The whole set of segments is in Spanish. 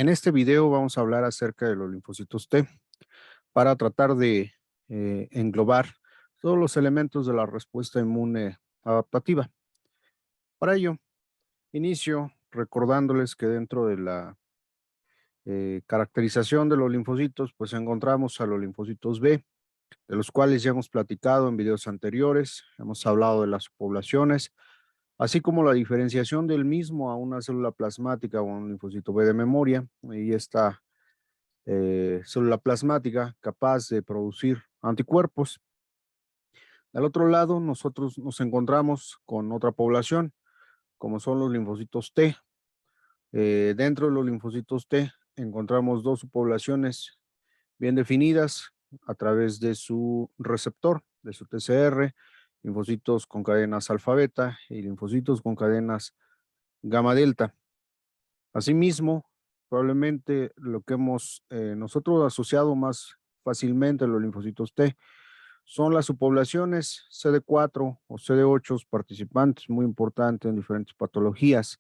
En este video vamos a hablar acerca de los linfocitos T para tratar de englobar todos los elementos de la respuesta inmune adaptativa. Para ello, inicio recordándoles que dentro de la caracterización de los linfocitos, pues encontramos a los linfocitos B, de los cuales ya hemos platicado en videos anteriores, hemos hablado de las poblaciones, así como la diferenciación del mismo a una célula plasmática o un linfocito B de memoria. Ahí está célula plasmática capaz de producir anticuerpos. Al otro lado, nosotros nos encontramos con otra población, como son los linfocitos T. Dentro de los linfocitos T encontramos dos subpoblaciones bien definidas a través de su receptor, de su TCR, linfocitos con cadenas alfa beta y linfocitos con cadenas gamma delta. Asimismo, probablemente lo que hemos nosotros asociado más fácilmente a los linfocitos T son las subpoblaciones CD4 o CD8 participantes muy importantes en diferentes patologías.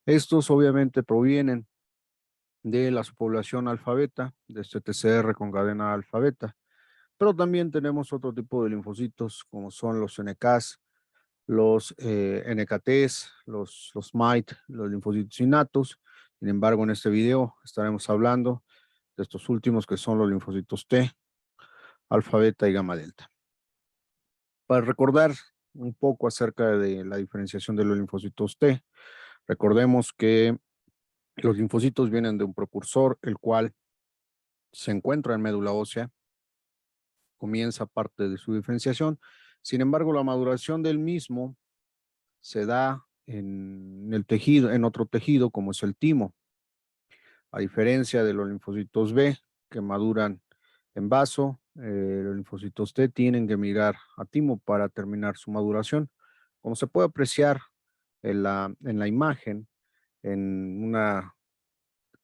Estos obviamente provienen de la subpoblación alfa beta, de este TCR con cadena alfa beta, pero también tenemos otro tipo de linfocitos como son los NKs, los NKTs, los MIT, los linfocitos innatos. Sin embargo, en este video estaremos hablando de estos últimos que son los linfocitos T, alfa, beta y gamma delta. Para recordar un poco acerca de la diferenciación de los linfocitos T, recordemos que los linfocitos vienen de un precursor, el cual se encuentra en médula ósea, comienza parte de su diferenciación. Sin embargo, la maduración del mismo se da en el tejido, en otro tejido como es el timo, a diferencia de los linfocitos B que maduran en vaso, los linfocitos T tienen que migrar a timo para terminar su maduración. Como se puede apreciar en la imagen, en una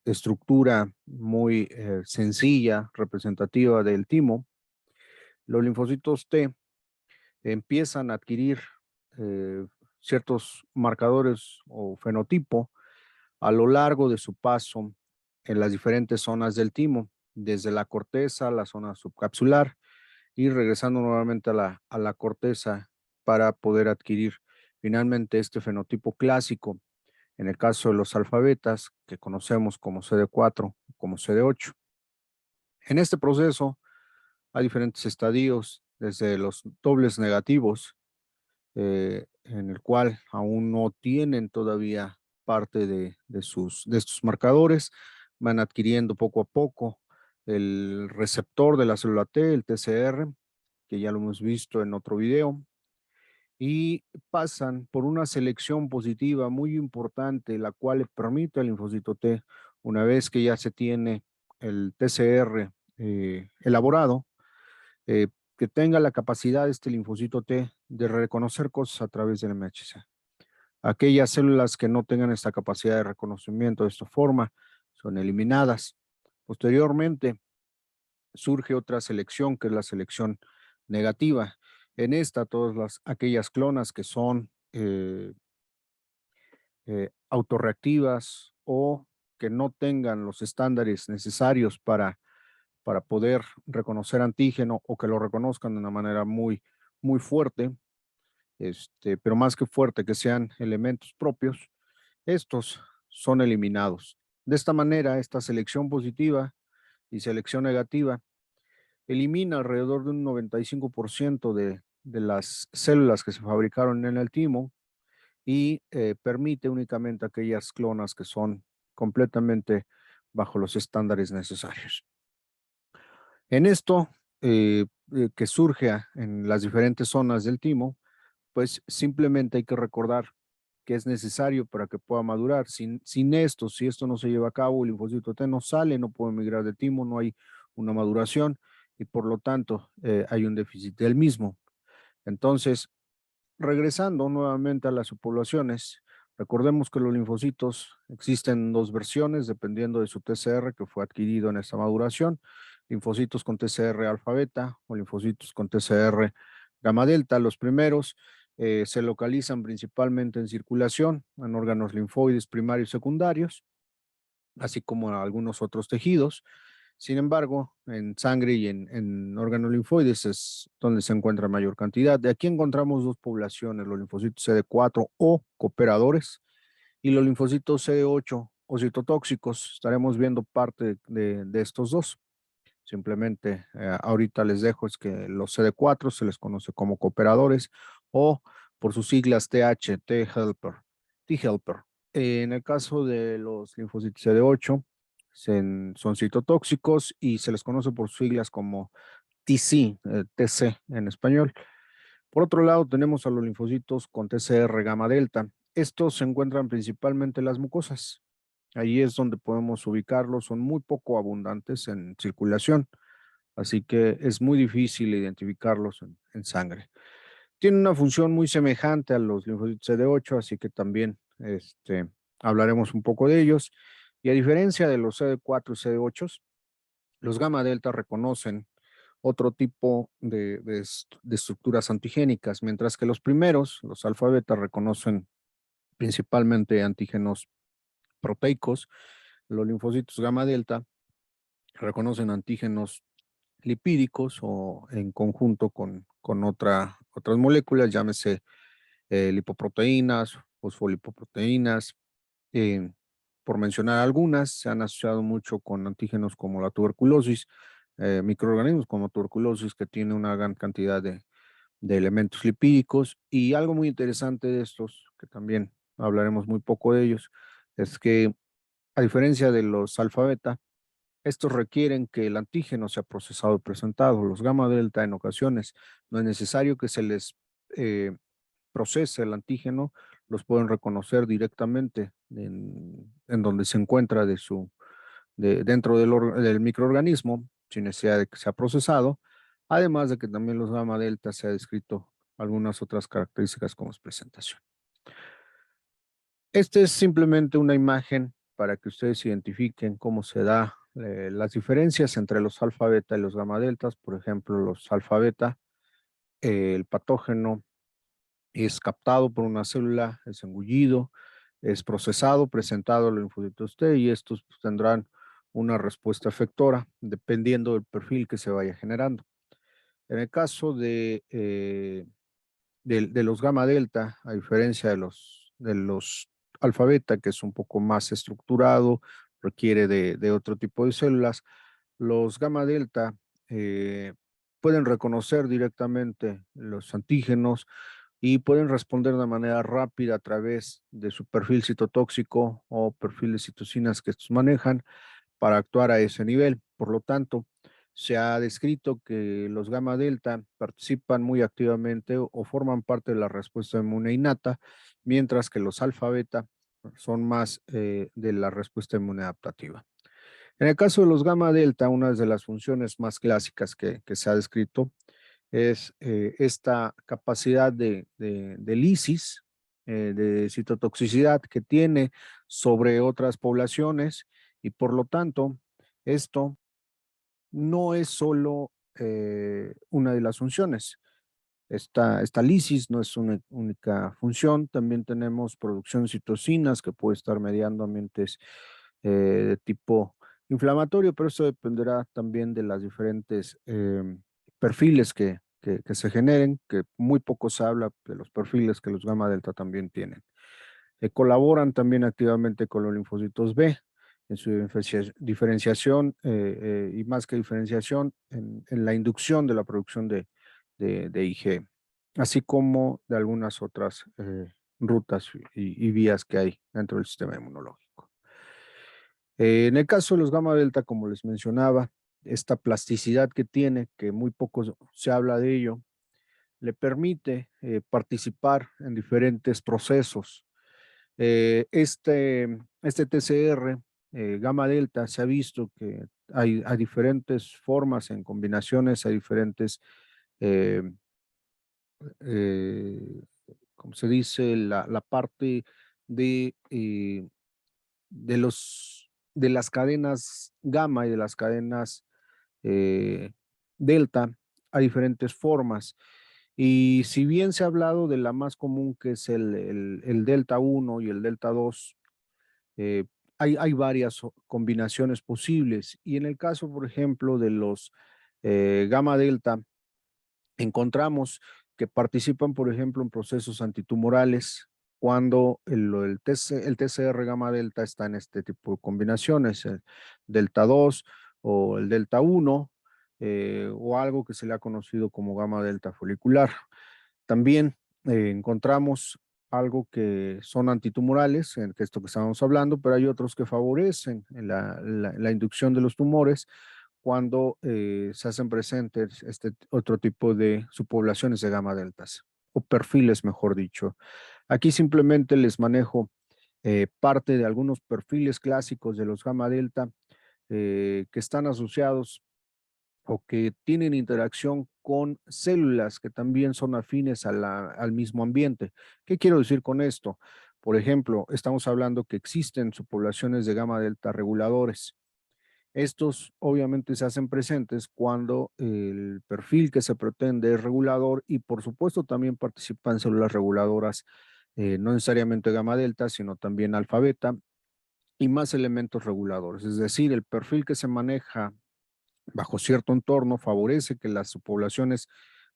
estructura muy sencilla, representativa del timo, los linfocitos T empiezan a adquirir eh, ciertos marcadores o fenotipo a lo largo de su paso en las diferentes zonas del timo, desde la corteza, la zona subcapsular y regresando nuevamente a la corteza para poder adquirir finalmente este fenotipo clásico, en el caso de los alfabetas que conocemos como CD4, como CD8. En este proceso hay diferentes estadios, desde los dobles negativos, en el cual aún no tienen todavía parte de estos marcadores, van adquiriendo poco a poco el receptor de la célula T, el TCR, que ya lo hemos visto en otro video, y pasan por una selección positiva muy importante, la cual le permite al linfocito T, una vez que ya se tiene el TCR elaborado, eh, que tenga la capacidad este linfocito T de reconocer cosas a través del MHC. Aquellas células que no tengan esta capacidad de reconocimiento de esta forma son eliminadas. Posteriormente surge otra selección que es la selección negativa. En esta, aquellas clonas que son autorreactivas o que no tengan los estándares necesarios para poder reconocer antígeno o que lo reconozcan de una manera muy, muy fuerte, pero más que fuerte, que sean elementos propios, estos son eliminados. De esta manera, esta selección positiva y selección negativa elimina alrededor de un 95% de las células que se fabricaron en el timo y permite únicamente aquellas clonas que son completamente bajo los estándares necesarios. En esto que surge en las diferentes zonas del timo, pues simplemente hay que recordar que es necesario para que pueda madurar. Sin esto, si esto no se lleva a cabo, el linfocito T no sale, no puede migrar de timo, no hay una maduración y por lo tanto hay un déficit del mismo. Entonces, regresando nuevamente a las subpoblaciones, recordemos que los linfocitos existen en dos versiones dependiendo de su TCR que fue adquirido en esta maduración, linfocitos con TCR alfa beta o linfocitos con TCR gamma delta. Los primeros se localizan principalmente en circulación, en órganos linfoides primarios y secundarios, así como algunos otros tejidos. Sin embargo, en sangre y en órganos linfoides es donde se encuentra mayor cantidad. De aquí encontramos dos poblaciones, los linfocitos CD4 o cooperadores y los linfocitos CD8 o citotóxicos. Estaremos viendo parte de estos dos. Simplemente ahorita les dejo es que los CD4 se les conoce como cooperadores o por sus siglas TH, T-helper, T-helper. En el caso de los linfocitos CD8, son citotóxicos y se les conoce por sus siglas como TC, TC en español. Por otro lado, tenemos a los linfocitos con TCR gamma delta. Estos se encuentran principalmente en las mucosas. Ahí es donde podemos ubicarlos, son muy poco abundantes en circulación, así que es muy difícil identificarlos en sangre. Tienen una función muy semejante a los linfocitos CD8, así que también hablaremos un poco de ellos. Y a diferencia de los CD4 y CD8, los gamma delta reconocen otro tipo de estructuras antigénicas, mientras que los primeros, los alfa beta, reconocen principalmente antígenos proteicos. Los linfocitos gamma delta reconocen antígenos lipídicos o en conjunto con otras moléculas, llámese lipoproteínas, fosfolipoproteínas, eh, por mencionar algunas. Se han asociado mucho con antígenos como la tuberculosis, microorganismos como tuberculosis que tiene una gran cantidad de elementos lipídicos. Y algo muy interesante de estos, que también hablaremos muy poco de ellos, es que a diferencia de los alfa beta, estos requieren que el antígeno sea procesado y presentado. Los gamma delta en ocasiones no es necesario que se les procese el antígeno, los pueden reconocer directamente en donde se encuentra dentro del microorganismo, sin necesidad de que sea procesado, además de que también los gamma delta se ha descrito algunas otras características como es presentación. Este es simplemente una imagen para que ustedes identifiquen cómo se da las diferencias entre los alfa beta y los gamma deltas. Por ejemplo, los alfa beta, el patógeno es captado por una célula, es engullido, es procesado, presentado a los linfocitos T y estos pues, tendrán una respuesta efectora dependiendo del perfil que se vaya generando. En el caso de los gamma delta, a diferencia de los alfa beta, que es un poco más estructurado, requiere de otro tipo de células, los gamma delta pueden reconocer directamente los antígenos y pueden responder de manera rápida a través de su perfil citotóxico o perfil de citocinas que estos manejan para actuar a ese nivel. Por lo tanto, se ha descrito que los gamma delta participan muy activamente o forman parte de la respuesta inmune innata, mientras que los alfa beta son más de la respuesta inmune adaptativa. En el caso de los gamma delta, una de las funciones más clásicas que se ha descrito es esta capacidad de lisis, de citotoxicidad que tiene sobre otras poblaciones y por lo tanto esto no es solo una de las funciones. Esta lisis no es una única función, también tenemos producción de citocinas que puede estar mediando ambientes de tipo inflamatorio, pero eso dependerá también de las diferentes perfiles que se generen, que muy poco se habla de los perfiles que los gamma delta también tienen. Colaboran también activamente con los linfocitos B en su diferenciación y más que diferenciación en la inducción de la producción de IG, así como de algunas otras rutas y vías que hay dentro del sistema inmunológico. En el caso de los gamma delta, como les mencionaba, esta plasticidad que tiene, que muy poco se habla de ello, le permite participar en diferentes procesos. Este TCR, gamma delta, se ha visto que hay diferentes formas en combinaciones, hay diferentes eh, eh, como se dice, la parte de, eh, de las cadenas gamma y de las cadenas eh, delta a diferentes formas. Y si bien se ha hablado de la más común, que es el delta 1 y el delta 2, hay varias combinaciones posibles y en el caso, por ejemplo, de los gamma delta, encontramos que participan, por ejemplo, en procesos antitumorales cuando el TCR gamma delta está en este tipo de combinaciones, el delta 2 o el delta 1, o algo que se le ha conocido como gamma delta folicular. También encontramos algo que son antitumorales, que esto que estábamos hablando, pero hay otros que favorecen en la inducción de los tumores cuando se hacen presentes este otro tipo de subpoblaciones de gamma deltas, o perfiles, mejor dicho. Aquí simplemente les manejo parte de algunos perfiles clásicos de los gamma delta que están asociados o que tienen interacción con células que también son afines al mismo ambiente. ¿Qué quiero decir con esto? Por ejemplo, estamos hablando que existen subpoblaciones de gamma delta reguladores. Estos obviamente se hacen presentes cuando el perfil que se pretende es regulador y por supuesto también participan células reguladoras, no necesariamente gamma delta, sino también alfa beta y más elementos reguladores. Es decir, el perfil que se maneja bajo cierto entorno favorece que las subpoblaciones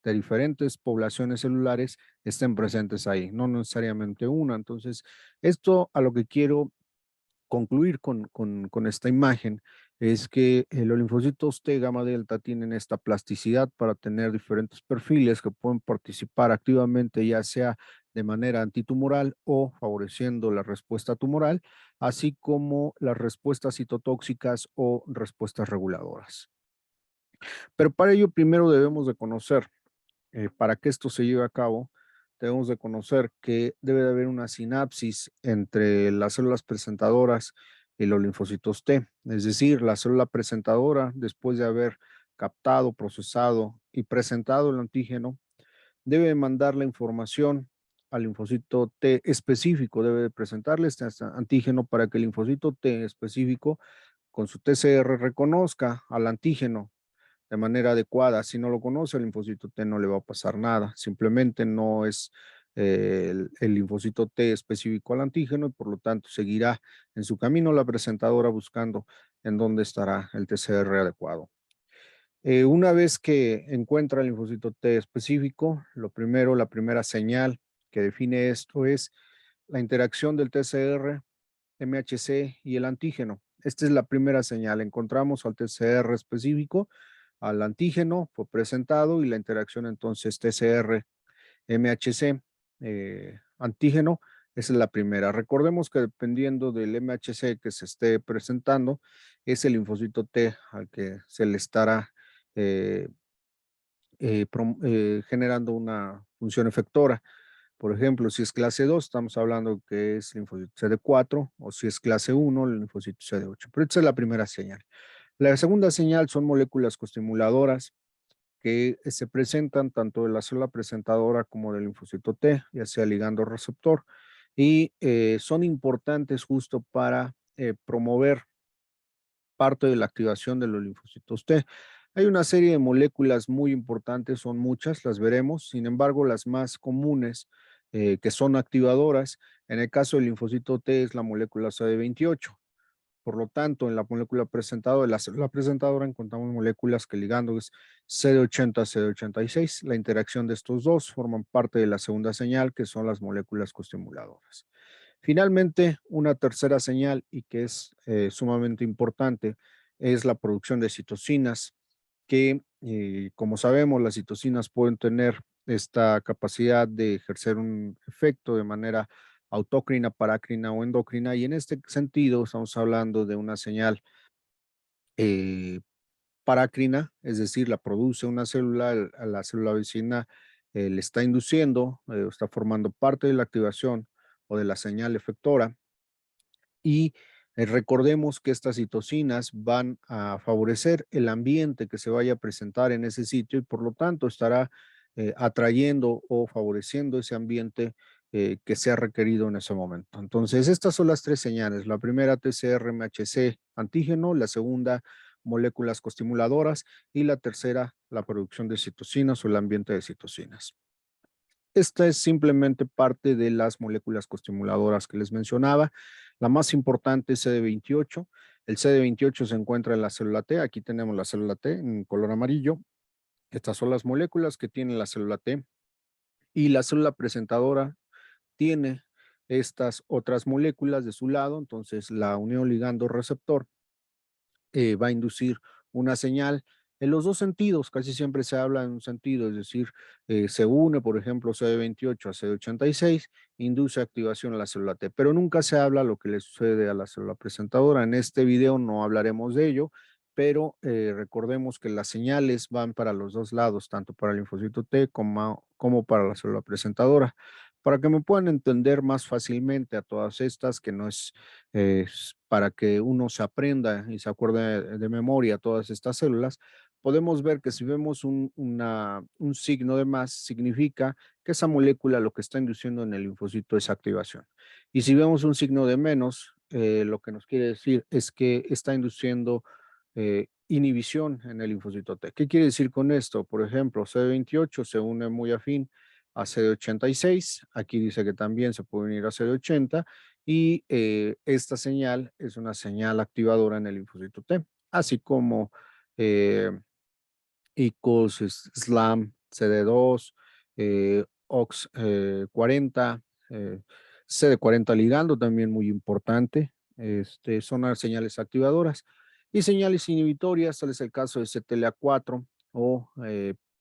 de diferentes poblaciones celulares estén presentes ahí, no necesariamente una. Entonces, esto a lo que quiero concluir con esta imagen es que los linfocitos T gamma delta tienen esta plasticidad para tener diferentes perfiles que pueden participar activamente, ya sea de manera antitumoral o favoreciendo la respuesta tumoral, así como las respuestas citotóxicas o respuestas reguladoras. Pero para ello primero debemos de conocer, para que esto se lleve a cabo, debemos de conocer que debe de haber una sinapsis entre las células presentadoras y los linfocitos T. Es decir, la célula presentadora, después de haber captado, procesado y presentado el antígeno, debe mandar la información al linfocito T específico, debe de presentarle este antígeno para que el linfocito T específico con su TCR reconozca al antígeno de manera adecuada. Si no lo conoce, el linfocito T no le va a pasar nada. Simplemente no es el linfocito T específico al antígeno y por lo tanto seguirá en su camino la presentadora buscando en dónde estará el TCR adecuado. Una vez que encuentra el linfocito T específico, la primera señal que define esto es la interacción del TCR, MHC y el antígeno. Esta es la primera señal. Encontramos al TCR específico, al antígeno, fue presentado y la interacción entonces TCR, MHC, antígeno, esa es la primera. Recordemos que dependiendo del MHC que se esté presentando, es el linfocito T al que se le estará eh, generando una función efectora. Por ejemplo, si es clase 2, estamos hablando que es linfocito CD4, o si es clase 1, el linfocito CD8. Pero esta es la primera señal. La segunda señal son moléculas costimuladoras que se presentan tanto de la célula presentadora como del linfocito T, ya sea ligando receptor, y son importantes justo para promover parte de la activación de los linfocitos T. Hay una serie de moléculas muy importantes, son muchas, las veremos, sin embargo, las más comunes que son activadoras, en el caso del linfocito T es la molécula CD28. Por lo tanto, en la molécula presentadora, en la célula presentadora encontramos moléculas que ligando es CD80, CD86. La interacción de estos dos forman parte de la segunda señal, que son las moléculas costimuladoras. Finalmente, una tercera señal y que es sumamente importante es la producción de citocinas, que como sabemos las citocinas pueden tener esta capacidad de ejercer un efecto de manera autócrina, parácrina o endocrina y en este sentido estamos hablando de una señal eh, parácrina, es decir, la produce una célula, a la célula vecina le está induciendo, está formando parte de la activación o de la señal efectora y recordemos que estas citocinas van a favorecer el ambiente que se vaya a presentar en ese sitio y por lo tanto estará atrayendo o favoreciendo ese ambiente que sea requerido en ese momento. Entonces, estas son las tres señales. La primera, TCR-MHC antígeno, la segunda, moléculas costimuladoras y la tercera, la producción de citocinas o el ambiente de citocinas. Esta es simplemente parte de las moléculas costimuladoras que les mencionaba. La más importante es CD28. El CD28 se encuentra en la célula T. Aquí tenemos la célula T en color amarillo. Estas son las moléculas que tiene la célula T y la célula presentadora tiene estas otras moléculas de su lado. Entonces, la unión ligando-receptor va a inducir una señal en los dos sentidos. Casi siempre se habla en un sentido, es decir, se une, por ejemplo, CD28 a CD86, induce activación a la célula T, pero nunca se habla lo que le sucede a la célula presentadora. En este video no hablaremos de ello, pero recordemos que las señales van para los dos lados, tanto para el linfocito T como para la célula presentadora. Para que me puedan entender más fácilmente a todas estas, que no es para que uno se aprenda y se acuerde de memoria todas estas células, podemos ver que si vemos un signo de más, significa que esa molécula lo que está induciendo en el linfocito es activación. Y si vemos un signo de menos, lo que nos quiere decir es que está induciendo inhibición en el linfocito T. ¿Qué quiere decir con esto? Por ejemplo, CD28 se une muy afín a CD86, aquí dice que también se puede unir a CD80 y esta señal es una señal activadora en el linfocito T, así como eh, ICOS, SLAM, CD2, OX40, CD40 ligando, también muy importante. Son las señales activadoras y señales inhibitorias, tal es el caso de CTLA4 o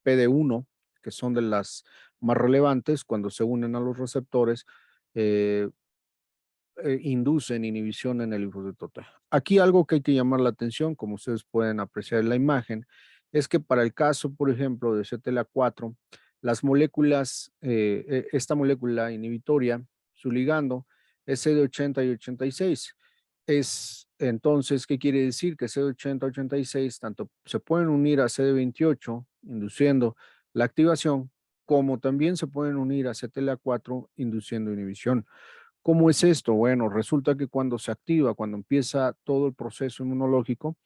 PD1, que son de las más relevantes cuando se unen a los receptores. eh, Inducen inhibición en el linfocito T. Aquí algo que hay que llamar la atención, como ustedes pueden apreciar en la imagen, es que para el caso, por ejemplo, de CTLA4, las moléculas, esta molécula inhibitoria, su ligando, es CD80 y 86. Entonces, ¿qué quiere decir? Que CD80 y 86 tanto se pueden unir a CD28, induciendo la activación, como también se pueden unir a CTLA4, induciendo inhibición. ¿Cómo es esto? Bueno, resulta que cuando se activa, cuando empieza todo el proceso inmunológico,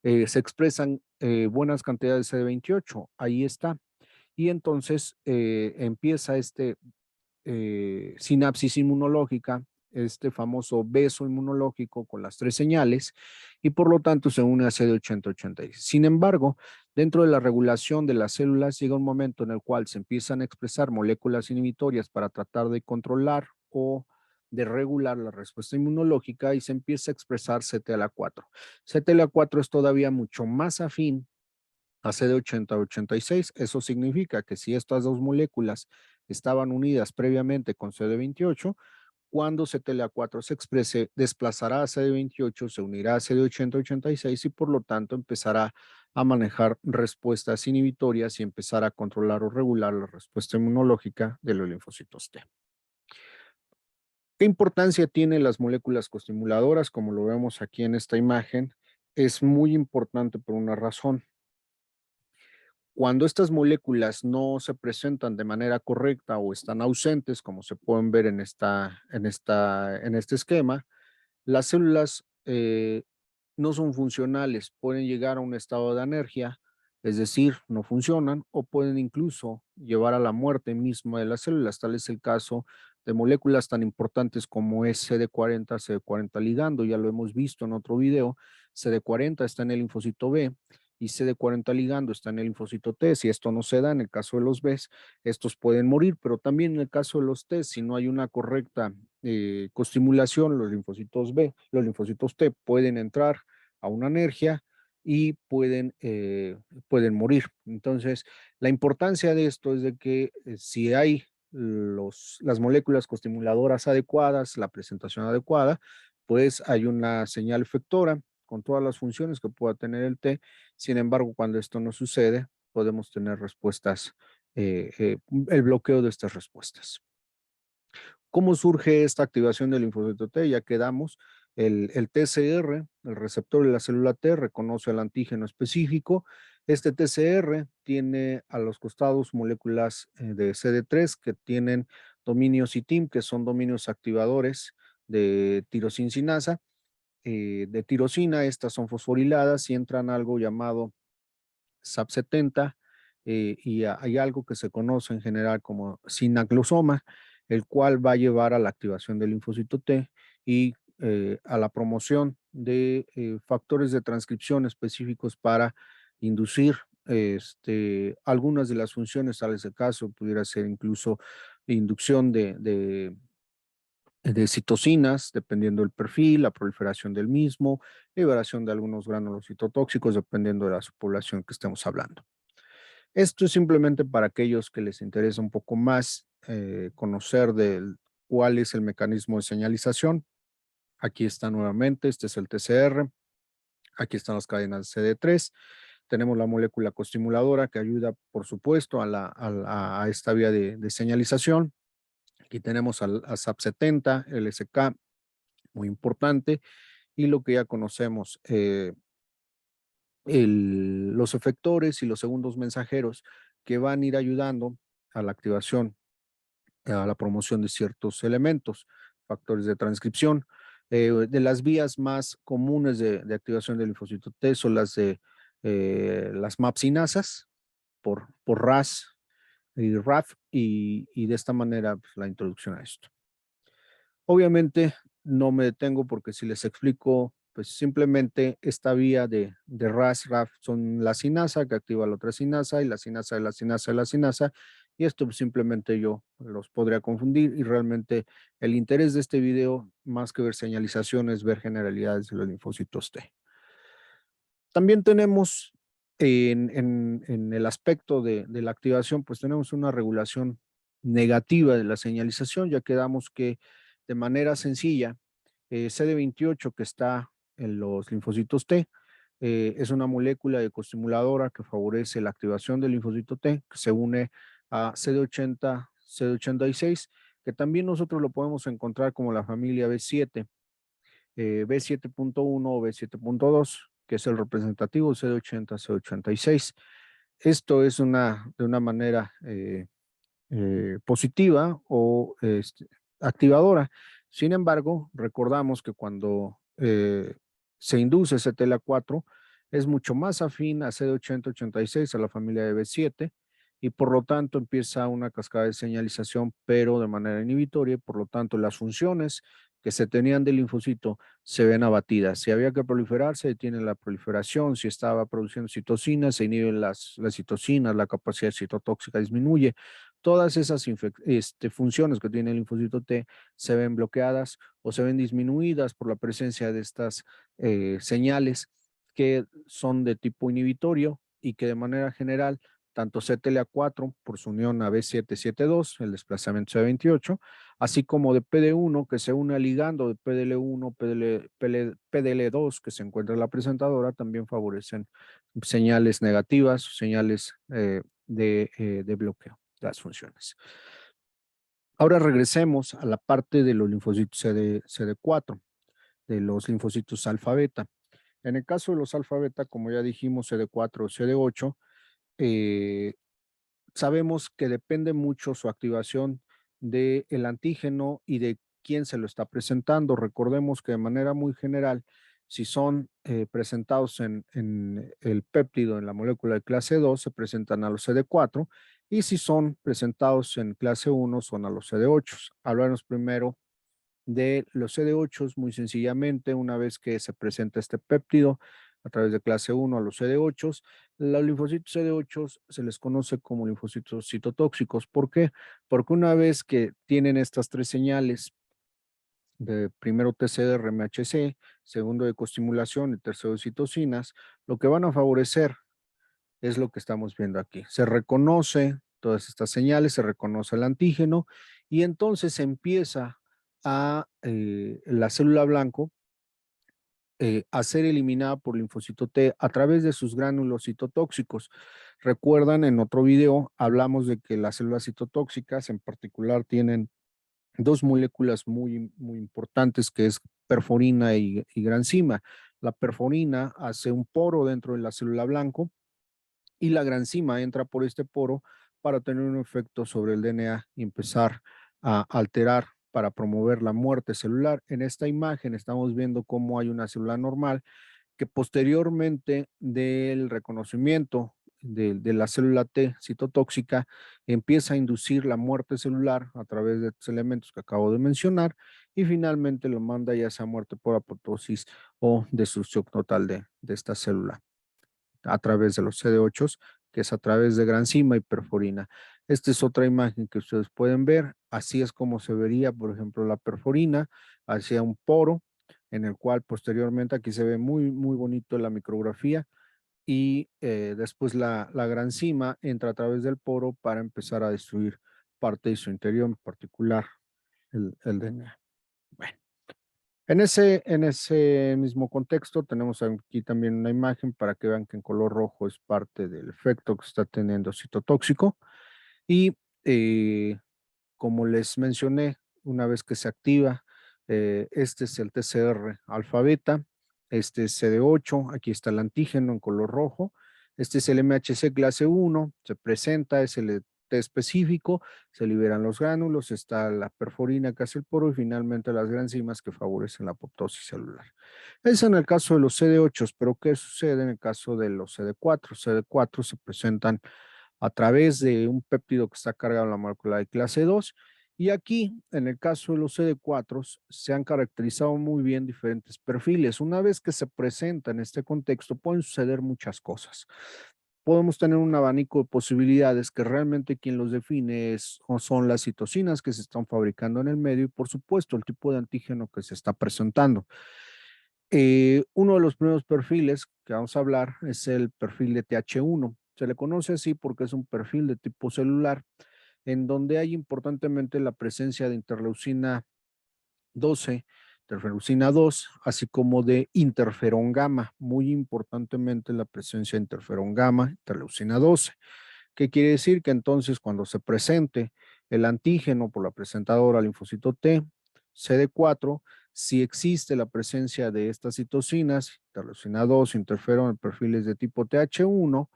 se expresan buenas cantidades de CD28. Ahí está. Y entonces empieza sinapsis inmunológica, este famoso beso inmunológico con las tres señales, y por lo tanto se une a CD80-86. Sin embargo, dentro de la regulación de las células llega un momento en el cual se empiezan a expresar moléculas inhibitorias para tratar de controlar o de regular la respuesta inmunológica y se empieza a expresar CTLA4. CTLA4 es todavía mucho más afín a CD80-86. Eso significa que si estas dos moléculas estaban unidas previamente con CD28, cuando CTLA4 se exprese, desplazará a CD28, se unirá a CD80-86 y por lo tanto empezará a manejar respuestas inhibitorias y empezar a controlar o regular la respuesta inmunológica de los linfocitos T. ¿Qué importancia tienen las moléculas costimuladoras? Como lo vemos aquí en esta imagen, es muy importante por una razón. Cuando estas moléculas no se presentan de manera correcta o están ausentes, como se pueden ver en este esquema, las células no son funcionales, pueden llegar a un estado de anergia, es decir, no funcionan o pueden incluso llevar a la muerte misma de las células. Tal es el caso de moléculas tan importantes como es CD40, CD40 ligando, ya lo hemos visto en otro video. CD40 está en el linfocito B y CD40 ligando está en el linfocito T. Si esto no se da en el caso de los Bs, estos pueden morir, pero también en el caso de los T, si no hay una correcta costimulación, los linfocitos B, los linfocitos T pueden entrar a una anergia y pueden morir. Entonces, la importancia de esto es de que si hay las moléculas costimuladoras adecuadas, la presentación adecuada, pues hay una señal efectora con todas las funciones que pueda tener el T. Sin embargo, cuando esto no sucede, podemos tener respuestas, el bloqueo de estas respuestas. ¿Cómo surge esta activación del linfocito T? Ya quedamos, el TCR, el receptor de la célula T, reconoce el antígeno específico. Este TCR tiene a los costados moléculas de CD3 que tienen dominios ITIM, que son dominios activadores de tirosincinasa. De tirosina, estas son fosforiladas y entran a algo llamado SAP70 y hay algo que se conoce en general como sinaglosoma, el cual va a llevar a la activación del linfocito T y a la promoción de factores de transcripción específicos para inducir algunas de las funciones, tales de caso, pudiera ser incluso inducción de citocinas, dependiendo del perfil, la proliferación del mismo, liberación de algunos gránulos citotóxicos, dependiendo de la subpoblación que estemos hablando. Esto es simplemente para aquellos que les interesa un poco más conocer cuál es el mecanismo de señalización. Aquí está nuevamente, este es el TCR, aquí están las cadenas CD3, tenemos la molécula coestimuladora que ayuda, por supuesto, a esta vía de señalización. Aquí tenemos a SAP70, LSK, muy importante, y lo que ya conocemos, los efectores y los segundos mensajeros que van a ir ayudando a la activación, a la promoción de ciertos elementos, factores de transcripción. De las vías más comunes de activación del linfocito T son las de las MAPsinasas por RAS y RAF, y de esta manera pues, la introducción a esto. Obviamente no me detengo porque si les explico, pues simplemente esta vía de RAS, RAF son la sinasa que activa la otra sinasa y la sinasa de la sinasa de la sinasa, y esto pues, simplemente yo los podría confundir, y realmente el interés de este video, más que ver señalizaciones, ver generalidades de los linfocitos T. También tenemos en el aspecto de la activación, pues tenemos una regulación negativa de la señalización, ya que damos que de manera sencilla, CD28 que está en los linfocitos T, es una molécula de coestimuladora que favorece la activación del linfocito T, que se une a CD80, CD86, que también nosotros lo podemos encontrar como la familia B7, B7.1 o B7.2, que es el representativo CD80, CD86. Esto es de una manera positiva o activadora. Sin embargo, recordamos que cuando se induce CTLA4 es mucho más afín a CD80-86, a la familia de B7, y por lo tanto empieza una cascada de señalización, pero de manera inhibitoria, y por lo tanto las funciones que se tenían del linfocito se ven abatidas. Si había que proliferar, se detiene la proliferación. Si estaba produciendo citocinas, se inhiben las citocinas, la capacidad citotóxica disminuye. Todas esas funciones que tiene el linfocito T se ven bloqueadas o se ven disminuidas por la presencia de estas señales que son de tipo inhibitorio, y que de manera general, tanto CTLA4 por su unión a B772, el desplazamiento C28, así como de PD1 que se une al ligando de PDL1, PDL2 que se encuentra en la presentadora, también favorecen señales negativas, señales de bloqueo de las funciones. Ahora regresemos a la parte de los linfocitos CD4, de los linfocitos alfa beta. En el caso de los alfa beta, como ya dijimos, CD4 o CD8, sabemos que depende mucho su activación del antígeno y de quién se lo está presentando. Recordemos que de manera muy general, si son presentados en el péptido, en la molécula de clase 2, se presentan a los CD4, y si son presentados en clase 1, son a los CD8. Hablaremos primero de los CD8, muy sencillamente. Una vez que se presenta este péptido a través de clase 1 a los CD8, los linfocitos CD8 se les conoce como linfocitos citotóxicos. ¿Por qué? Porque una vez que tienen estas tres señales, de primero TCR, MHC, segundo de coestimulación y tercero de citocinas, lo que van a favorecer es lo que estamos viendo aquí. Se reconoce todas estas señales, se reconoce el antígeno, y entonces se empieza a la célula blanco a ser eliminada por linfocito T a través de sus gránulos citotóxicos. Recuerdan, en otro video hablamos de que las células citotóxicas en particular tienen dos moléculas muy importantes, que es perforina y granzima. La perforina hace un poro dentro de la célula blanco, y la granzima entra por este poro para tener un efecto sobre el DNA y empezar a alterar para promover la muerte celular. En esta imagen estamos viendo cómo hay una célula normal que posteriormente del reconocimiento de la célula T citotóxica empieza a inducir la muerte celular a través de estos elementos que acabo de mencionar y finalmente lo manda ya sea muerte por apoptosis o destrucción total de esta célula a través de los CD8, que es a través de granzima y perforina. Esta es otra imagen que ustedes pueden ver. Así es como se vería, por ejemplo, la perforina hacia un poro, en el cual posteriormente aquí se ve muy bonito la micrografía y después la granzima entra a través del poro para empezar a destruir parte de su interior, en particular el DNA. Bueno. En ese mismo contexto tenemos aquí también una imagen para que vean que en color rojo es parte del efecto que está teniendo citotóxico y como les mencioné, una vez que se activa, este es el TCR alfa beta, este es CD8, aquí está el antígeno en color rojo, este es el MHC clase 1, se presenta, es el T específico, se liberan los gránulos, está la perforina que hace el poro y finalmente las granzimas que favorecen la apoptosis celular. Es en el caso de los CD8, pero ¿qué sucede en el caso de los CD4? CD4 se presentan a través de un péptido que está cargado en la molécula de clase 2. Y aquí, en el caso de los CD4, se han caracterizado muy bien diferentes perfiles. Una vez que se presenta en este contexto, pueden suceder muchas cosas. Podemos tener un abanico de posibilidades que realmente quien los define son las citocinas que se están fabricando en el medio y, por supuesto, el tipo de antígeno que se está presentando. Uno de los primeros perfiles que vamos a hablar es el perfil de TH1. Se le conoce así porque es un perfil de tipo celular en donde hay importantemente la presencia de interleucina 12, interferoncina 2, así como de interferón gamma. Muy importantemente la presencia de interferón gamma, interleucina 12. ¿Qué quiere decir? Que entonces cuando se presente el antígeno por la presentadora linfocito T, CD4, si existe la presencia de estas citocinas, interleucina 2, interferón en perfiles de tipo TH1,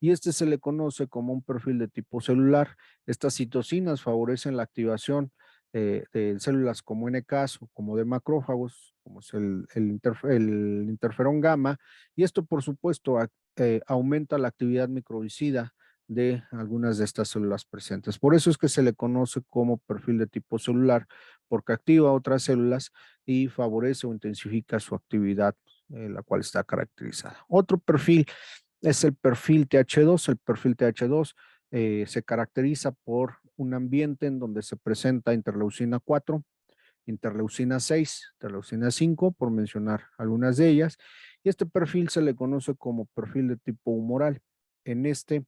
y este se le conoce como un perfil de tipo celular. Estas citocinas favorecen la activación de células como NK o como de macrófagos, como es el interferón gamma, y esto por supuesto aumenta la actividad microbicida de algunas de estas células presentes. Por eso es que se le conoce como perfil de tipo celular, porque activa otras células y favorece o intensifica su actividad, la cual está caracterizada. Otro perfil es el perfil TH2. El perfil TH2 se caracteriza por un ambiente en donde se presenta interleucina 4, interleucina 6, interleucina 5, por mencionar algunas de ellas. Y este perfil se le conoce como perfil de tipo humoral. En este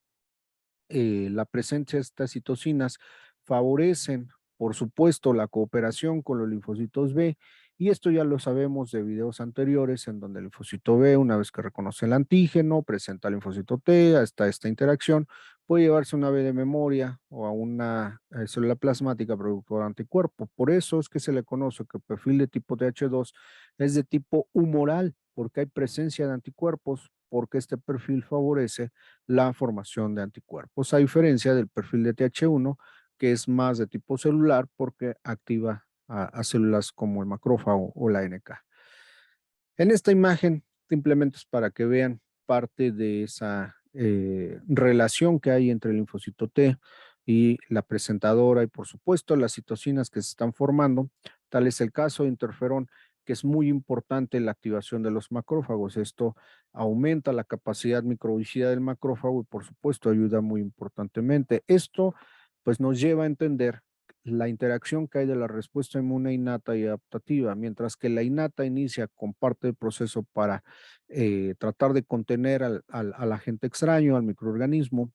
la presencia de estas citocinas favorecen, por supuesto, la cooperación con los linfocitos B, y esto ya lo sabemos de videos anteriores, en donde el linfocito B, una vez que reconoce el antígeno, presenta al linfocito T, hasta esta interacción, puede llevarse una B de memoria o a una célula plasmática productora de anticuerpo. Por eso es que se le conoce que el perfil de tipo TH2 es de tipo humoral, porque hay presencia de anticuerpos, porque este perfil favorece la formación de anticuerpos, a diferencia del perfil de TH1, que es más de tipo celular porque activa a células como el macrófago o la NK. En esta imagen simplemente es para que vean parte de esa relación que hay entre el linfocito T y la presentadora y por supuesto las citocinas que se están formando. Tal es el caso de interferón, que es muy importante en la activación de los macrófagos. Esto aumenta la capacidad microbicida del macrófago y por supuesto ayuda muy importantemente. Esto pues nos lleva a entender la interacción que hay de la respuesta inmune innata y adaptativa. Mientras que la innata inicia con parte del proceso para tratar de contener al agente extraño, al microorganismo,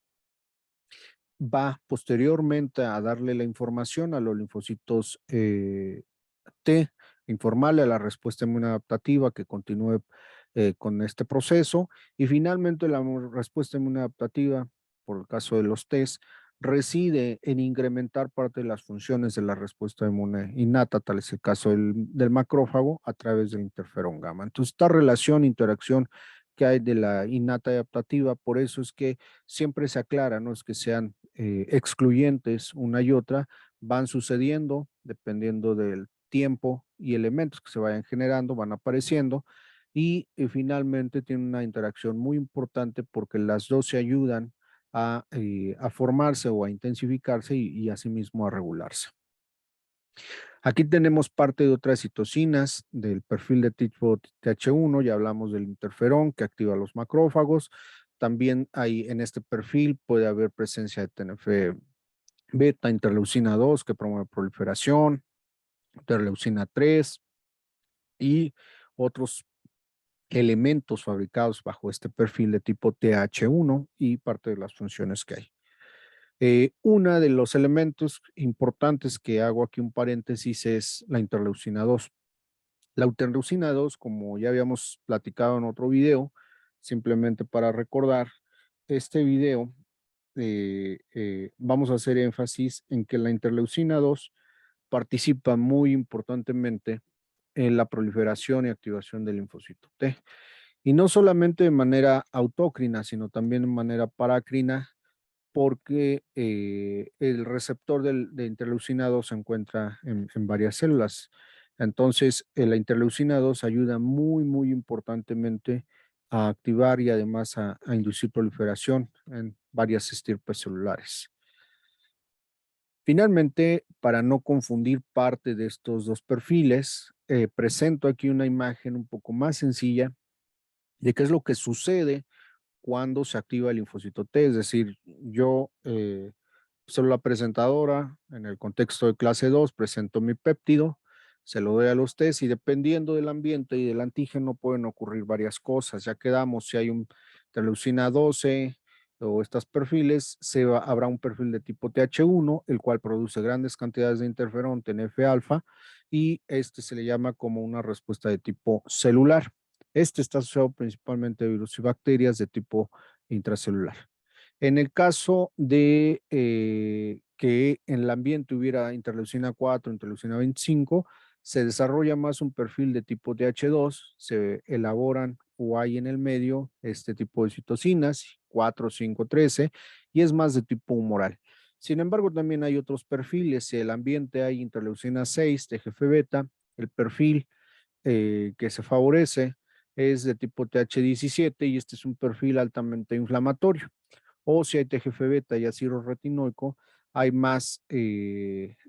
va posteriormente a darle la información a los linfocitos T, informarle a la respuesta inmunoadaptativa que continúe con este proceso, y finalmente la respuesta inmunoadaptativa, por el caso de los test, reside en incrementar parte de las funciones de la respuesta inmune innata, tal es el caso del macrófago, a través del interferón gamma. Entonces, esta relación, interacción que hay de la innata y adaptativa, por eso es que siempre se aclara, no es que sean excluyentes una y otra, van sucediendo dependiendo del tiempo y elementos que se vayan generando, van apareciendo y finalmente tiene una interacción muy importante porque las dos se ayudan a formarse o a intensificarse y asimismo a regularse. Aquí tenemos parte de otras citocinas del perfil de tipo TH1, ya hablamos del interferón que activa los macrófagos. También hay en este perfil puede haber presencia de TNF beta, interleucina 2 que promueve proliferación, interleucina 3 y otros elementos fabricados bajo este perfil de tipo TH1 y parte de las funciones que hay. Uno de los elementos importantes que hago aquí un paréntesis es la interleucina 2. La interleucina 2, como ya habíamos platicado en otro video, simplemente para recordar, este video vamos a hacer énfasis en que la interleucina 2 participa muy importantemente en la proliferación y activación del linfocito T. Y no solamente de manera autócrina, sino también de manera paracrina, porque el receptor de interleucina 2 se encuentra en varias células. Entonces, la interleucina 2 ayuda muy importantemente a activar y además a inducir proliferación en varias estirpes celulares. Finalmente, para no confundir parte de estos dos perfiles, presento aquí una imagen un poco más sencilla de qué es lo que sucede cuando se activa el linfocito T, es decir, yo, célula presentadora, en el contexto de clase 2, presento mi péptido, se lo doy a los test y dependiendo del ambiente y del antígeno pueden ocurrir varias cosas. Ya quedamos, si hay un interleucina 12 o estos perfiles, habrá un perfil de tipo TH1, el cual produce grandes cantidades de interferón, TNF-alfa, y este se le llama como una respuesta de tipo celular. Este está asociado principalmente a virus y bacterias de tipo intracelular. En el caso de que en el ambiente hubiera interleucina 4, interleucina 25, se desarrolla más un perfil de tipo TH2, se elaboran o hay en el medio este tipo de citocinas, 4, 5, 13, y es más de tipo humoral. Sin embargo, también hay otros perfiles. Si en el ambiente hay interleucina 6, TGF-beta, el perfil que se favorece es de tipo TH17 y este es un perfil altamente inflamatorio. O si hay TGF-beta y ácido retinoico, hay más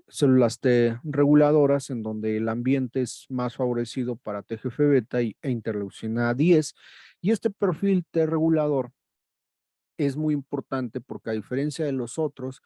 células T reguladoras en donde el ambiente es más favorecido para TGF-beta e interleucina 10. Y este perfil T regulador es muy importante porque a diferencia de los otros,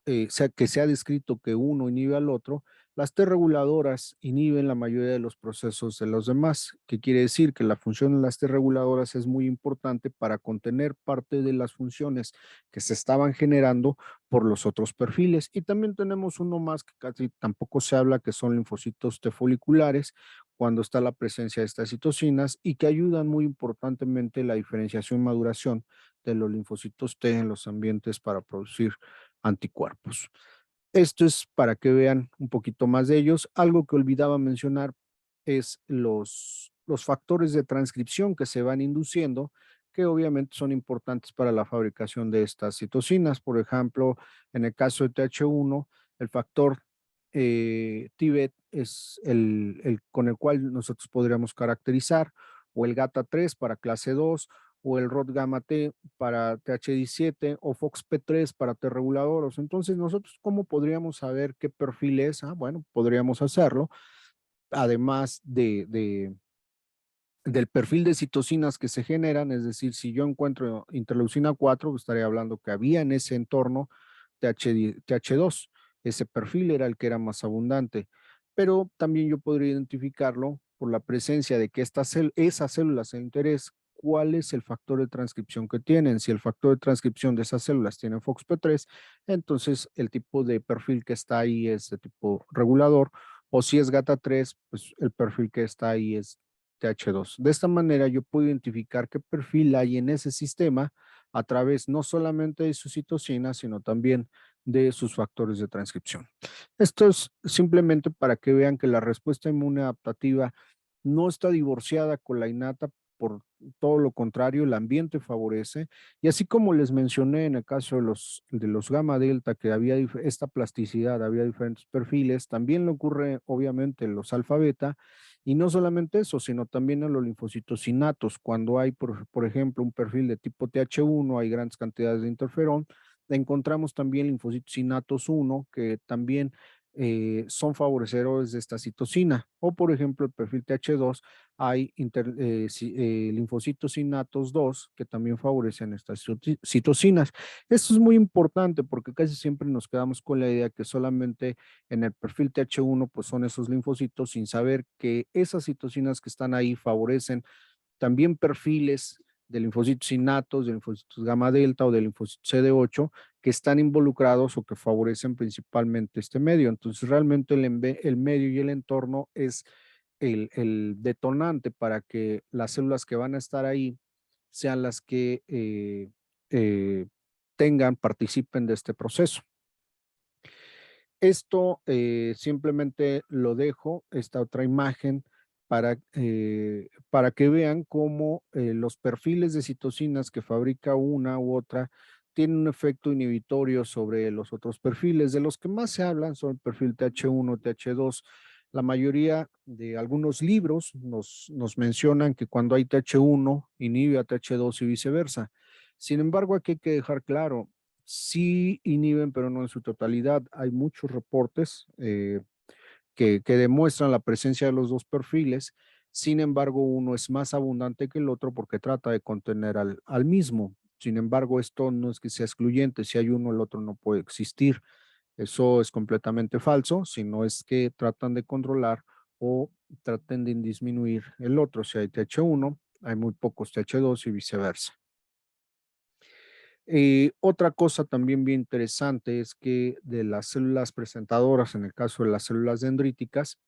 que se ha descrito que uno inhibe al otro, las T reguladoras inhiben la mayoría de los procesos de los demás, que quiere decir que la función de las T reguladoras es muy importante para contener parte de las funciones que se estaban generando por los otros perfiles. Y también tenemos uno más que casi tampoco se habla, que son linfocitos T foliculares, cuando está la presencia de estas citocinas y que ayudan muy importantemente la diferenciación y maduración de los linfocitos T en los ambientes para producir anticuerpos. Esto es para que vean un poquito más de ellos. Algo que olvidaba mencionar es los factores de transcripción que se van induciendo, que obviamente son importantes para la fabricación de estas citocinas. Por ejemplo, en el caso de TH1, el factor TIBET es el con el cual nosotros podríamos caracterizar, o el GATA3 para clase 2, o el ROT gamma T para TH17 o FOXP3 para T reguladores. Entonces, nosotros, ¿cómo podríamos saber qué perfil es? Bueno, podríamos hacerlo, además del perfil de citocinas que se generan, es decir, si yo encuentro interleucina 4, estaría hablando que había en ese entorno TH2. Ese perfil era el que era más abundante, pero también yo podría identificarlo por la presencia de que esas células de interés, cuál es el factor de transcripción que tienen. Si el factor de transcripción de esas células tiene FOXP3, entonces el tipo de perfil que está ahí es de tipo regulador, o si es GATA3, pues el perfil que está ahí es TH2. De esta manera yo puedo identificar qué perfil hay en ese sistema a través no solamente de sus citocinas, sino también de sus factores de transcripción. Esto es simplemente para que vean que la respuesta inmune adaptativa no está divorciada con la innata, por todo lo contrario, el ambiente favorece. Y así como les mencioné en el caso de los gamma delta, que había esta plasticidad, había diferentes perfiles, también le ocurre obviamente en los alfa beta. Y no solamente eso, sino también en los linfocitos innatos. Cuando hay, por ejemplo, un perfil de tipo TH1, hay grandes cantidades de interferón. Encontramos también linfocitos innatos 1, que también son favorecedores de esta citocina. O, por ejemplo, el perfil TH2, hay linfocitos innatos 2 que también favorecen estas citocinas. Esto es muy importante porque casi siempre nos quedamos con la idea que solamente en el perfil TH1 pues son esos linfocitos, sin saber que esas citocinas que están ahí favorecen también perfiles de linfocitos innatos, de linfocitos gamma delta o de linfocitos CD8 que están involucrados o que favorecen principalmente este medio. Entonces, realmente el medio y el entorno es el detonante para que las células que van a estar ahí sean las que eh, participen de este proceso. Esto simplemente lo dejo, esta otra imagen, para que vean cómo los perfiles de citocinas que fabrica una u otra tienen un efecto inhibitorio sobre los otros perfiles. De los que más se hablan son el perfil TH1, TH2. La mayoría de algunos libros nos mencionan que cuando hay TH1 inhibe a TH2 y viceversa. Sin embargo, aquí hay que dejar claro, sí inhiben, pero no en su totalidad. Hay muchos reportes que demuestran la presencia de los dos perfiles. Sin embargo, uno es más abundante que el otro porque trata de contener al mismo. Sin embargo, esto no es que sea excluyente. Si hay uno, el otro no puede existir. Eso es completamente falso, sino es que tratan de controlar o traten de disminuir el otro. Si hay TH1, hay muy pocos TH2 y viceversa. Otra cosa también bien interesante es que de las células presentadoras, en el caso de las células dendríticas,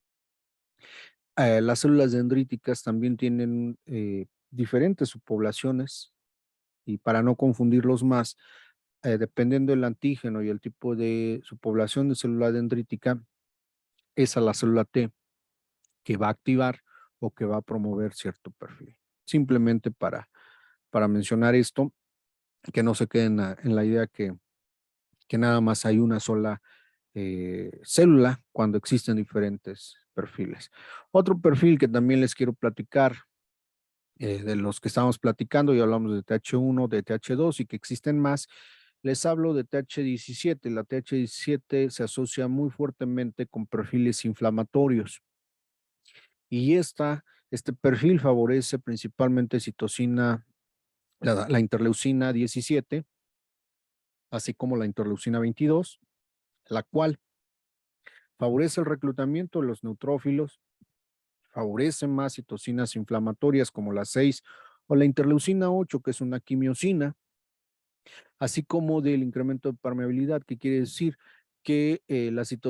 las células dendríticas también tienen diferentes subpoblaciones y para no confundirlos más, dependiendo del antígeno y el tipo de subpoblación de célula dendrítica, es a la célula T que va a activar o que va a promover cierto perfil. Simplemente para mencionar esto, que no se queden en la idea que nada más hay una sola célula cuando existen diferentes perfiles. Otro perfil que también les quiero platicar, de los que estamos platicando, y hablamos de TH1, de TH2 y que existen más, les hablo de TH17. La TH17 se asocia muy fuertemente con perfiles inflamatorios y este perfil favorece principalmente citocina, la interleucina 17, así como la interleucina 22, la cual favorece el reclutamiento de los neutrófilos, favorece más citocinas inflamatorias como la 6 o la interleucina 8, que es una quimiosina, así como del incremento de permeabilidad, que quiere decir que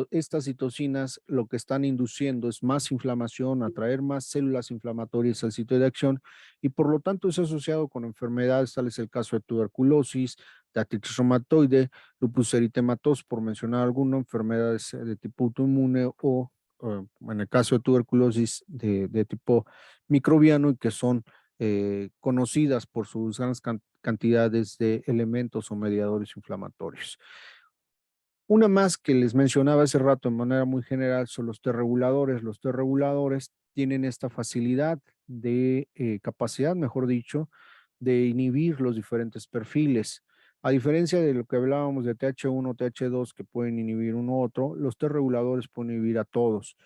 estas citocinas lo que están induciendo es más inflamación, atraer más células inflamatorias al sitio de acción y por lo tanto es asociado con enfermedades, tal es el caso de tuberculosis, de artritis reumatoide, lupus eritematoso, por mencionar alguna, enfermedades de tipo autoinmune o en el caso de tuberculosis de tipo microbiano y que son conocidas por sus grandes cantidades de elementos o mediadores inflamatorios. Una más que les mencionaba hace rato de manera muy general son los T reguladores. Los T reguladores tienen esta facilidad de capacidad, mejor dicho, de inhibir los diferentes perfiles. A diferencia de lo que hablábamos de TH1, TH2 que pueden inhibir uno u otro, los T reguladores pueden inhibir a todos.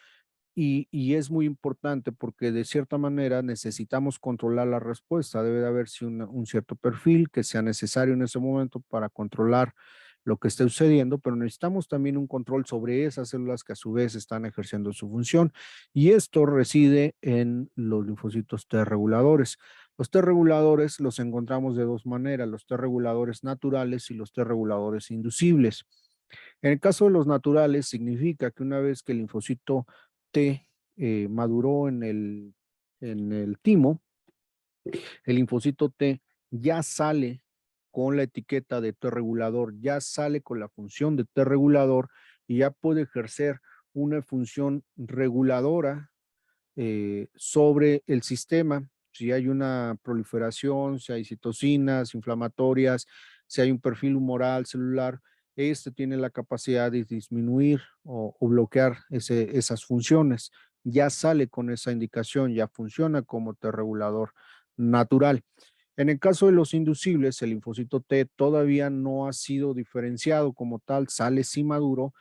Y es muy importante porque de cierta manera necesitamos controlar la respuesta. Debe de haber un cierto perfil que sea necesario en ese momento para controlar lo que esté sucediendo, pero necesitamos también un control sobre esas células que a su vez están ejerciendo su función. Y esto reside en los linfocitos T reguladores. Los T reguladores los encontramos de dos maneras, los T reguladores naturales y los T reguladores inducibles. En el caso de los naturales, significa que una vez que el linfocito T maduró en el timo, el linfocito T ya sale con la etiqueta de T regulador, ya sale con la función de T regulador y ya puede ejercer una función reguladora sobre el sistema Si hay una proliferación, si hay citocinas inflamatorias, si hay un perfil humoral celular, este tiene la capacidad de disminuir o bloquear esas funciones. Ya sale con esa indicación, ya funciona como T regulador natural. En el caso de los inducibles, el linfocito T todavía no ha sido diferenciado como tal, sale sí maduro,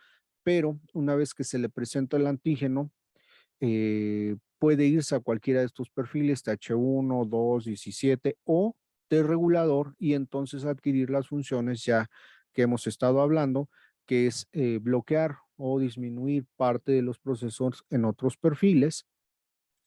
pero una vez que se le presenta el antígeno, puede irse a cualquiera de estos perfiles, TH1, 2, 17 o T regulador, y entonces adquirir las funciones ya que hemos estado hablando, que es bloquear o disminuir parte de los procesos en otros perfiles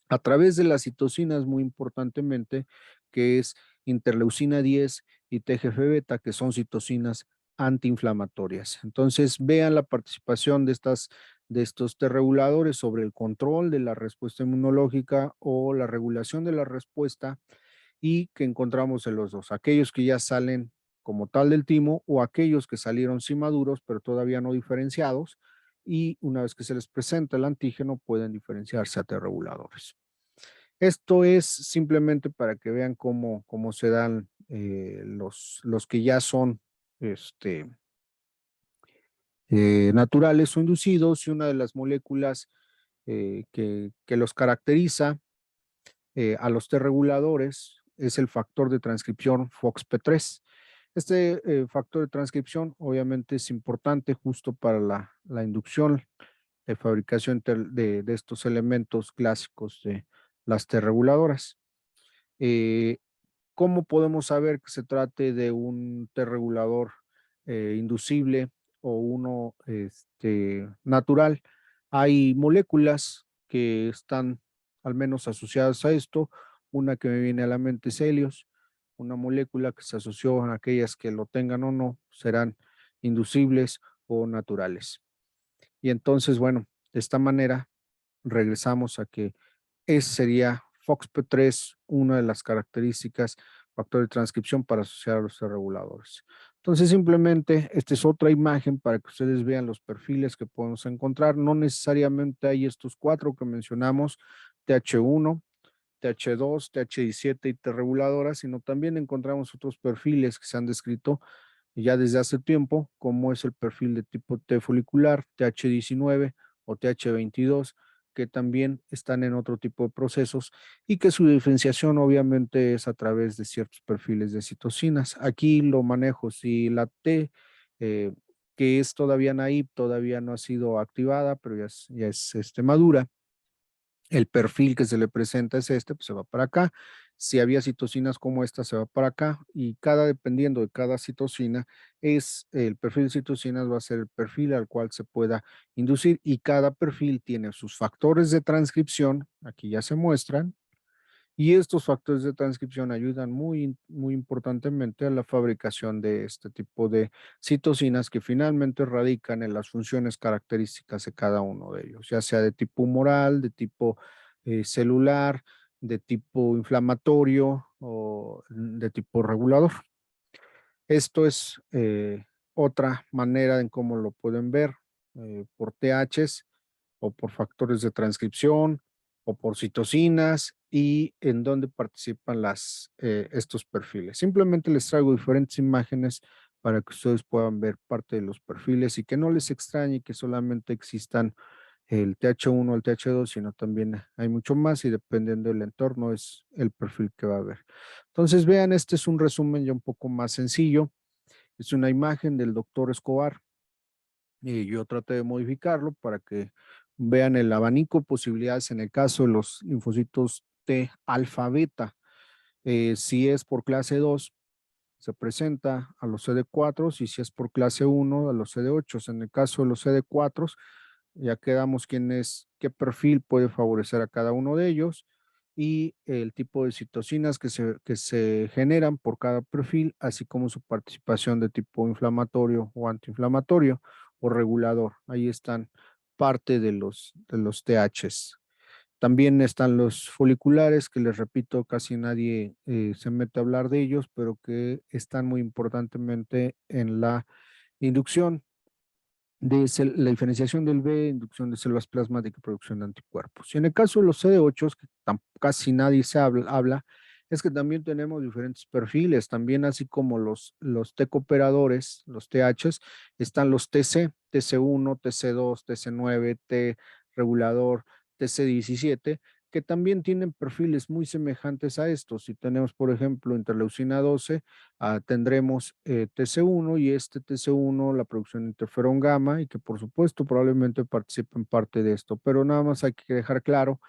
a través de las citocinas, muy importantemente, que es interleucina 10 y TGF-beta, que son citocinas antiinflamatorias. Entonces, vean la participación de estos T reguladores sobre el control de la respuesta inmunológica o la regulación de la respuesta, y que encontramos en los dos, aquellos que ya salen como tal del timo o aquellos que salieron sí maduros, pero todavía no diferenciados, y una vez que se les presenta el antígeno pueden diferenciarse a T reguladores. Esto es simplemente para que vean cómo se dan los que ya son naturales o inducidos, y una de las moléculas que los caracteriza a los T reguladores es el factor de transcripción FOXP3. Este factor de transcripción obviamente es importante justo para la inducción de fabricación de estos elementos clásicos de las T reguladoras. Eh, ¿Cómo podemos saber que se trate de un T regulador inducible o uno natural? Hay moléculas que están al menos asociadas a esto. Una que me viene a la mente es Helios, una molécula que se asoció a aquellas que lo tengan o no, serán inducibles o naturales. Y entonces, bueno, de esta manera regresamos a que ese sería FOXP3, una de las características, factor de transcripción para asociar a los reguladores. Entonces, simplemente, esta es otra imagen para que ustedes vean los perfiles que podemos encontrar. No necesariamente hay estos cuatro que mencionamos, TH1, TH2, TH17 y T reguladoras, sino también encontramos otros perfiles que se han descrito ya desde hace tiempo, como es el perfil de tipo T folicular, TH19 o TH22, que también están en otro tipo de procesos y que su diferenciación obviamente es a través de ciertos perfiles de citocinas. Aquí lo manejo si la T, eh, que es todavía naive, todavía no ha sido activada, pero ya es madura. El perfil que se le presenta es este, pues se va para acá. Si había citocinas como esta, se va para acá, y dependiendo de cada citocina, el perfil de citocinas va a ser el perfil al cual se pueda inducir, y cada perfil tiene sus factores de transcripción, aquí ya se muestran, y estos factores de transcripción ayudan muy importantemente a la fabricación de este tipo de citocinas que finalmente radican en las funciones características de cada uno de ellos, ya sea de tipo humoral, de tipo celular, de tipo inflamatorio o de tipo regulador. Esto es otra manera en cómo lo pueden ver por THs o por factores de transcripción o por citocinas, y en dónde participan estos perfiles. Simplemente les traigo diferentes imágenes para que ustedes puedan ver parte de los perfiles y que no les extrañe que solamente existan el TH1 o el TH2, sino también hay mucho más, y dependiendo del entorno es el perfil que va a haber. Entonces vean, este es un resumen ya un poco más sencillo. Es una imagen del doctor Escobar, y yo traté de modificarlo para que vean el abanico de posibilidades en el caso de los linfocitos T alfa beta. Si es por clase 2, se presenta a los CD4, y si es por clase 1, a los CD8. En el caso de los CD4, ya quedamos qué perfil puede favorecer a cada uno de ellos, y el tipo de citocinas que se generan por cada perfil, así como su participación de tipo inflamatorio o antiinflamatorio o regulador. Ahí están parte de los THs. También están los foliculares, que les repito, casi nadie se mete a hablar de ellos, pero que están muy importantemente en la inducción la diferenciación del B, inducción de células plasmáticas y producción de anticuerpos. Y en el caso de los CD8, que casi nadie se habla, es que también tenemos diferentes perfiles, también así como los T cooperadores, los THs, están los TC, TC1, TC2, TC9, T regulador, TC17, que también tienen perfiles muy semejantes a estos. Si tenemos, por ejemplo, interleucina 12, tendremos TC1 y este TC1, la producción de interferón gamma, y que por supuesto probablemente participe en parte de esto, pero nada más hay que dejar claro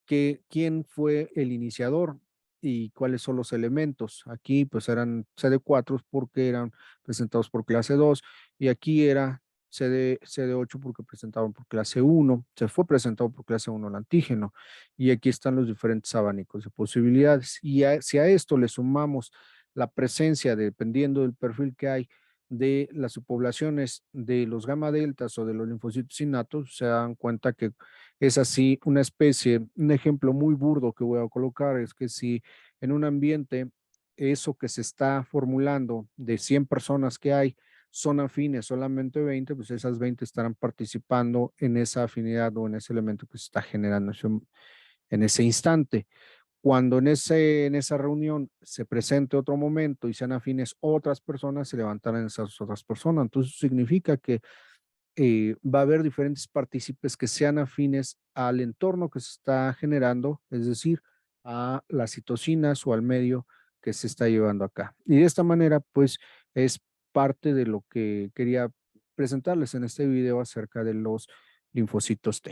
que quién fue el iniciador y cuáles son los elementos. Aquí pues eran CD4 porque eran presentados por clase 2 y aquí era CD8 porque presentaban por clase 1, se fue presentado por clase 1 el antígeno y aquí están los diferentes abanicos de posibilidades. Y si a esto le sumamos la presencia, dependiendo del perfil que hay, de las subpoblaciones de los gamma deltas o de los linfocitos innatos, se dan cuenta que es así una especie, un ejemplo muy burdo que voy a colocar es que si en un ambiente eso que se está formulando de 100 personas que hay son afines solamente 20, pues esas 20 estarán participando en esa afinidad o en ese elemento que se está generando en ese instante. Cuando en esa reunión se presente otro momento y sean afines otras personas, se levantarán esas otras personas. Entonces, significa que va a haber diferentes partícipes que sean afines al entorno que se está generando, es decir, a las citocinas o al medio que se está llevando acá. Y de esta manera, pues, es parte de lo que quería presentarles en este video acerca de los linfocitos T.